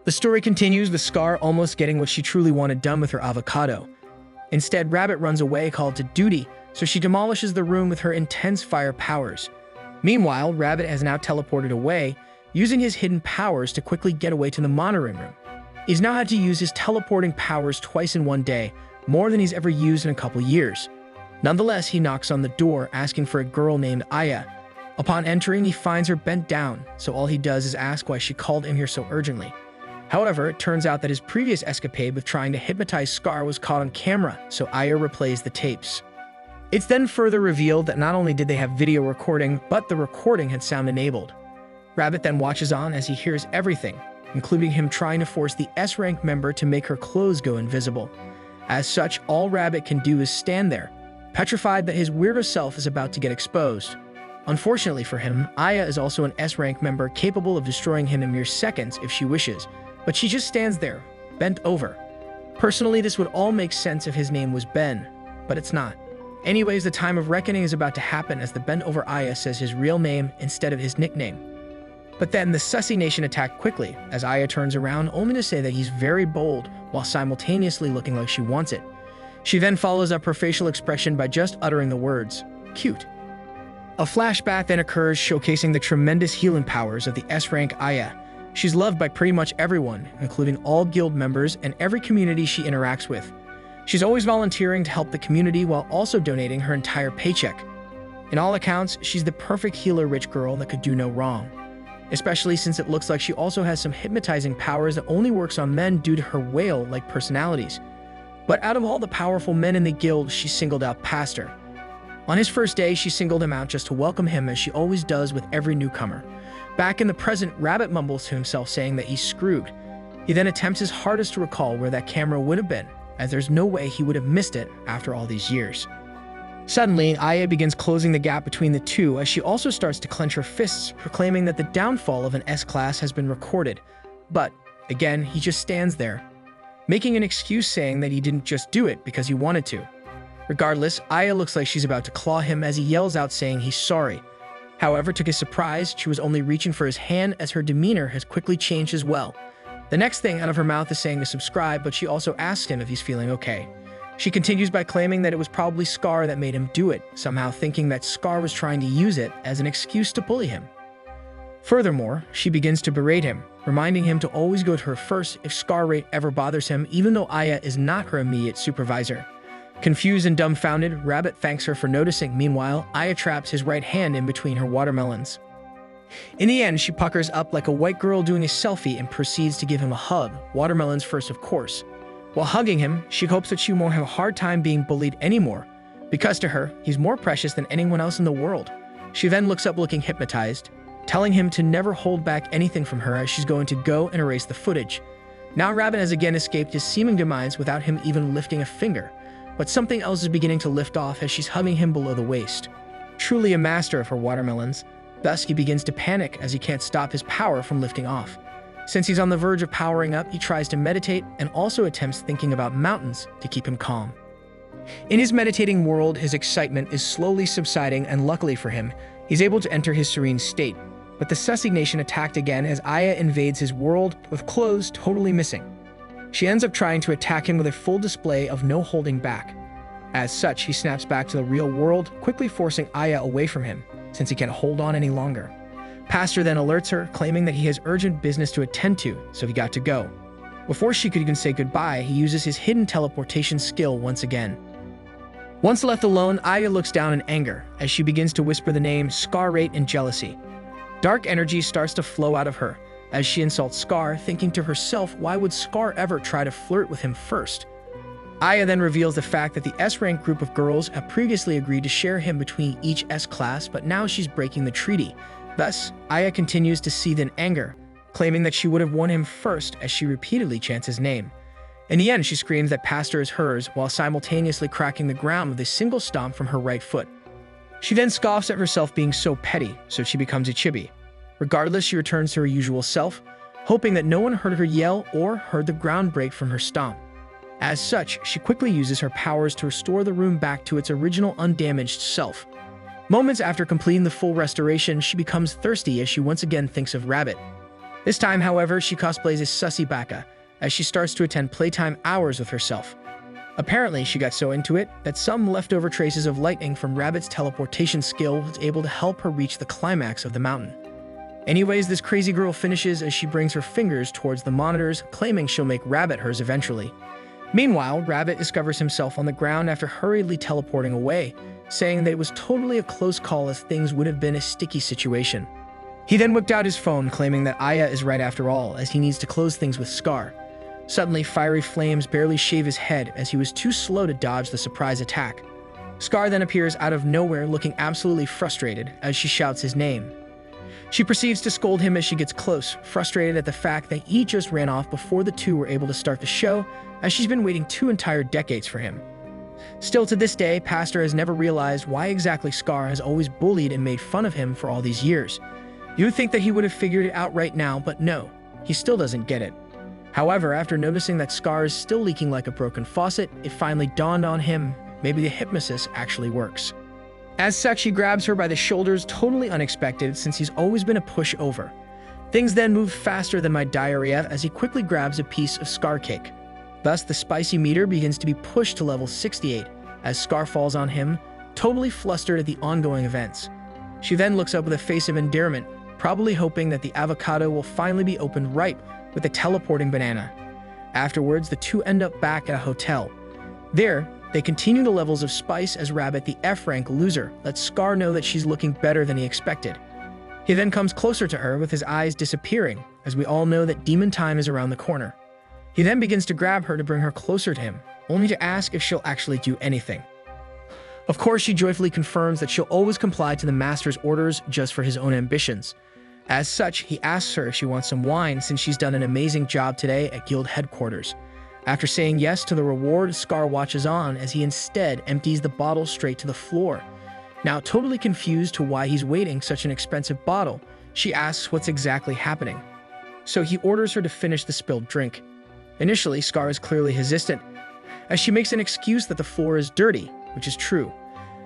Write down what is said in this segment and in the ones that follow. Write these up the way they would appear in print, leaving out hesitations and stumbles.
The story continues with Scar almost getting what she truly wanted done with her avocado. Instead, Rabbit runs away called to duty, so she demolishes the room with her intense fire powers. Meanwhile, Rabbit has now teleported away, using his hidden powers to quickly get away to the monitoring room. He's now had to use his teleporting powers twice in one day, more than he's ever used in a couple years. Nonetheless, he knocks on the door, asking for a girl named Aya. Upon entering, he finds her bent down, so all he does is ask why she called him here so urgently. However, it turns out that his previous escapade with trying to hypnotize Scar was caught on camera, so Aya replays the tapes. It's then further revealed that not only did they have video recording, but the recording had sound enabled. Rabbit then watches on as he hears everything, including him trying to force the S-rank member to make her clothes go invisible. As such, all Rabbit can do is stand there, petrified that his weirder self is about to get exposed. Unfortunately for him, Aya is also an S-rank member capable of destroying him in mere seconds if she wishes, but she just stands there, bent over. Personally, this would all make sense if his name was Ben, but it's not. Anyways, the time of reckoning is about to happen as the bent-over Aya says his real name instead of his nickname. But then the Sussy Nation attack quickly, as Aya turns around only to say that he's very bold while simultaneously looking like she wants it. She then follows up her facial expression by just uttering the words, "cute." A flashback then occurs showcasing the tremendous healing powers of the S-rank Aya. She's loved by pretty much everyone, including all guild members and every community she interacts with. She's always volunteering to help the community while also donating her entire paycheck. In all accounts, she's the perfect healer-rich girl that could do no wrong. Especially since it looks like she also has some hypnotizing powers that only works on men due to her whale-like personalities. But out of all the powerful men in the guild, she singled out Pastor. On his first day, she singled him out just to welcome him as she always does with every newcomer. Back in the present, Rabbit mumbles to himself saying that he's screwed. He then attempts his hardest to recall where that camera would have been, as there's no way he would have missed it after all these years. Suddenly, Aya begins closing the gap between the two as she also starts to clench her fists, proclaiming that the downfall of an S-class has been recorded. But, again, he just stands there, making an excuse saying that he didn't just do it because he wanted to. Regardless, Aya looks like she's about to claw him as he yells out saying he's sorry. However, to his surprise, she was only reaching for his hand as her demeanor has quickly changed as well. The next thing out of her mouth is saying to subscribe, but she also asks him if he's feeling okay. She continues by claiming that it was probably Scar that made him do it, somehow thinking that Scar was trying to use it as an excuse to bully him. Furthermore, she begins to berate him, reminding him to always go to her first if Scar rate ever bothers him, even though Aya is not her immediate supervisor. Confused and dumbfounded, Rabbit thanks her for noticing. Meanwhile, Aya traps his right hand in between her watermelons. In the end, she puckers up like a white girl doing a selfie and proceeds to give him a hug, watermelons first of course. While hugging him, she hopes that she won't have a hard time being bullied anymore, because to her, he's more precious than anyone else in the world. She then looks up looking hypnotized, telling him to never hold back anything from her as she's going to go and erase the footage. Now Rabbit has again escaped his seeming demise without him even lifting a finger, but something else is beginning to lift off as she's hugging him below the waist. Truly a master of her watermelons, thus he begins to panic as he can't stop his power from lifting off. Since he's on the verge of powering up, he tries to meditate and also attempts thinking about mountains to keep him calm. In his meditating world, his excitement is slowly subsiding, and luckily for him, he's able to enter his serene state. But the Sussy Nation attacked again as Aya invades his world with clothes totally missing. She ends up trying to attack him with a full display of no holding back. As such, he snaps back to the real world, quickly forcing Aya away from him, since he can't hold on any longer. Pastor then alerts her, claiming that he has urgent business to attend to, so he got to go. Before she could even say goodbye, he uses his hidden teleportation skill once again. Once left alone, Aya looks down in anger, as she begins to whisper the name Scar rate in jealousy. Dark energy starts to flow out of her, as she insults Scar, thinking to herself, why would Scar ever try to flirt with him first? Aya then reveals the fact that the S-rank group of girls have previously agreed to share him between each S-class, but now she's breaking the treaty. Thus, Aya continues to seethe in anger, claiming that she would have won him first as she repeatedly chants his name. In the end, she screams that Pastor is hers while simultaneously cracking the ground with a single stomp from her right foot. She then scoffs at herself being so petty, so she becomes a chibi. Regardless, she returns to her usual self, hoping that no one heard her yell or heard the ground break from her stomp. As such, she quickly uses her powers to restore the room back to its original undamaged self. Moments after completing the full restoration, she becomes thirsty as she once again thinks of Rabbit. This time, however, she cosplays as Sussy Baka as she starts to attend playtime hours with herself. Apparently, she got so into it that some leftover traces of lightning from Rabbit's teleportation skill was able to help her reach the climax of the mountain. Anyways, this crazy girl finishes as she brings her fingers towards the monitors, claiming she'll make Rabbit hers eventually. Meanwhile, Rabbit discovers himself on the ground after hurriedly teleporting away, saying that it was totally a close call as things would have been a sticky situation. He then whipped out his phone, claiming that Aya is right after all, as he needs to close things with Scar. Suddenly, fiery flames barely shave his head as he was too slow to dodge the surprise attack. Scar then appears out of nowhere looking absolutely frustrated as she shouts his name. She proceeds to scold him as she gets close, frustrated at the fact that he just ran off before the two were able to start the show, as she's been waiting 2 entire decades for him. Still to this day, Pastor has never realized why exactly Scar has always bullied and made fun of him for all these years. You would think that he would have figured it out right now, but no, he still doesn't get it. However, after noticing that Scar is still leaking like a broken faucet, it finally dawned on him, maybe the hypnosis actually works. As such, he grabs her by the shoulders, totally unexpected since he's always been a pushover. Things then move faster than my diarrhea as he quickly grabs a piece of Scar cake. Thus, the spicy meter begins to be pushed to level 68 as Scar falls on him, totally flustered at the ongoing events. She then looks up with a face of endearment, probably hoping that the avocado will finally be opened ripe with a teleporting banana. Afterwards, the two end up back at a hotel. There, they continue the levels of spice as Rabbit, the F-rank loser, lets Scar know that she's looking better than he expected. He then comes closer to her with his eyes disappearing, as we all know that demon time is around the corner. He then begins to grab her to bring her closer to him, only to ask if she'll actually do anything. Of course, she joyfully confirms that she'll always comply to the master's orders just for his own ambitions. As such, he asks her if she wants some wine since she's done an amazing job today at guild headquarters. After saying yes to the reward, Scar watches on as he instead empties the bottle straight to the floor. Now, totally confused to why he's waiting such an expensive bottle, she asks what's exactly happening. So he orders her to finish the spilled drink. Initially, Scar is clearly hesitant, as she makes an excuse that the floor is dirty, which is true.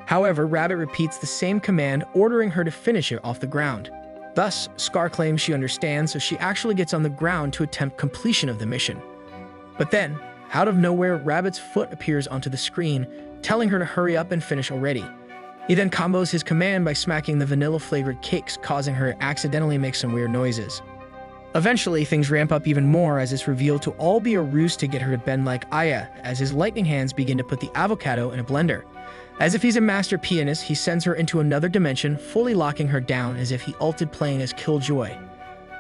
However, Rabbit repeats the same command, ordering her to finish it off the ground. Thus, Scar claims she understands, so she actually gets on the ground to attempt completion of the mission. But then, out of nowhere, Rabbit's foot appears onto the screen, telling her to hurry up and finish already. He then combos his command by smacking the vanilla-flavored cakes, causing her to accidentally make some weird noises. Eventually, things ramp up even more as it's revealed to all be a ruse to get her to bend like Aya, as his lightning hands begin to put the avocado in a blender. As if he's a master pianist, he sends her into another dimension, fully locking her down as if he ulted playing as Killjoy.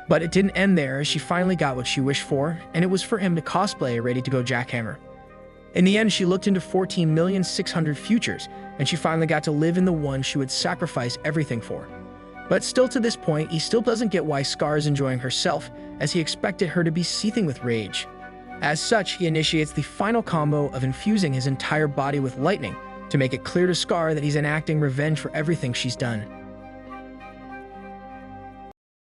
But it didn't end there, as she finally got what she wished for, and it was for him to cosplay a ready-to-go jackhammer. In the end, she looked into 14,600,000 futures, and she finally got to live in the one she would sacrifice everything for. But still to this point, he still doesn't get why Scar is enjoying herself, as he expected her to be seething with rage. As such, he initiates the final combo of infusing his entire body with lightning, to make it clear to Scar that he's enacting revenge for everything she's done.